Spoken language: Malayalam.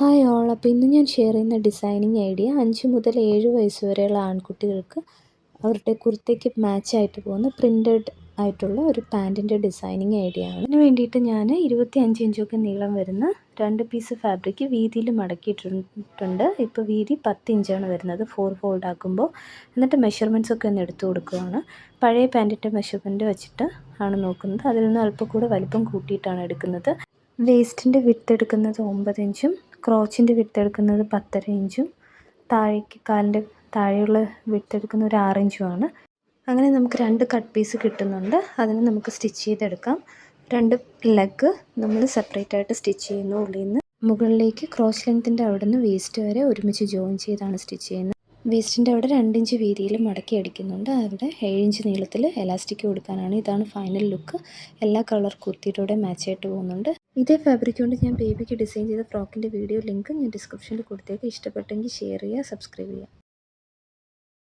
Hi all. അപ്പോൾ ഇന്ന് ഞാൻ ഷെയർ ചെയ്യുന്ന ഡിസൈനിങ് ഐഡിയ 5 മുതൽ 7 വയസ്സ് വരെയുള്ള ആൺകുട്ടികൾക്ക് അവരുടെ കുർത്തയ്ക്ക് മാച്ചായിട്ട് പോകുന്ന പ്രിൻറ്റഡ് ആയിട്ടുള്ള ഒരു പാൻറ്റിൻ്റെ ഡിസൈനിങ് ഐഡിയ ആണ്. അതിന് വേണ്ടിയിട്ട് ഞാൻ 25 ഇഞ്ചൊക്കെ നീളം വരുന്ന 2 പീസ് ഫാബ്രിക് വീതിയിൽ മടക്കിയിട്ടുണ്ട്. ഇപ്പോൾ വീതി 10 ഇഞ്ചാണ് വരുന്നത് 4 ഫോൾഡ് ആക്കുമ്പോൾ. എന്നിട്ട് മെഷർമെൻറ്റ്സ് ഒക്കെ ഒന്ന് എടുത്തു കൊടുക്കുകയാണ്. പഴയ പാൻറ്റിൻ്റെ മെഷർമെൻറ്റ് വെച്ചിട്ട് ആണ് നോക്കുന്നത്. അതിൽ നിന്ന് അല്പം കൂടെ വലിപ്പം കൂട്ടിയിട്ടാണ് എടുക്കുന്നത്. വേസ്റ്റിൻ്റെ വിഡ്ത്ത് എടുക്കുന്നത് 9 ഇഞ്ചും ക്രോച്ചിൻ്റെ വിഡ്ത്ത് എടുക്കുന്നത് 10.5 ഇഞ്ചും താഴേക്ക് കാലിൻ്റെ താഴെയുള്ള വിഡ്ത്ത് എടുക്കുന്ന ഒരു 6 ഇഞ്ചുമാണ്. അങ്ങനെ നമുക്ക് 2 കട്ട് പീസ് കിട്ടുന്നുണ്ട്. അതിന് നമുക്ക് സ്റ്റിച്ച് ചെയ്തെടുക്കാം. 2 ലെഗ് നമ്മൾ സെപ്പറേറ്റ് ആയിട്ട് സ്റ്റിച്ച് ചെയ്യുന്നു. ഉള്ളിൽ നിന്ന് മുകളിലേക്ക് ക്രോസ് ലെങ്ത്തിൻ്റെ അവിടെ നിന്ന് വേസ്റ്റ് വരെ ഒരുമിച്ച് ജോയിൻ ചെയ്താണ് സ്റ്റിച്ച് ചെയ്യുന്നത്. വേസ്റ്റിൻ്റെ അവിടെ 2 ഇഞ്ച് വീതിയിൽ മടക്കി അടിക്കുന്നുണ്ട്. അവിടെ 7 ഇഞ്ച് നീളത്തിൽ എലാസ്റ്റിക് കൊടുക്കാനാണ്. ഇതാണ് ഫൈനൽ ലുക്ക്. എല്ലാ കളർ കുർത്തിയുടെ മാച്ചായിട്ട് പോകുന്നുണ്ട്. ഇതേ ഫാബ്രിക് കൊണ്ട് ഞാൻ ബേബിക്ക് ഡിസൈൻ ചെയ്ത ഫ്രോക്കിൻ്റെ വീഡിയോ ലിങ്ക് ഞാൻ ഡിസ്ക്രിപ്ഷനിൽ കൊടുത്തേക്ക്. ഇഷ്ടപ്പെട്ടെങ്കിൽ ഷെയർ ചെയ്യുക, സബ്സ്ക്രൈബ് ചെയ്യുക.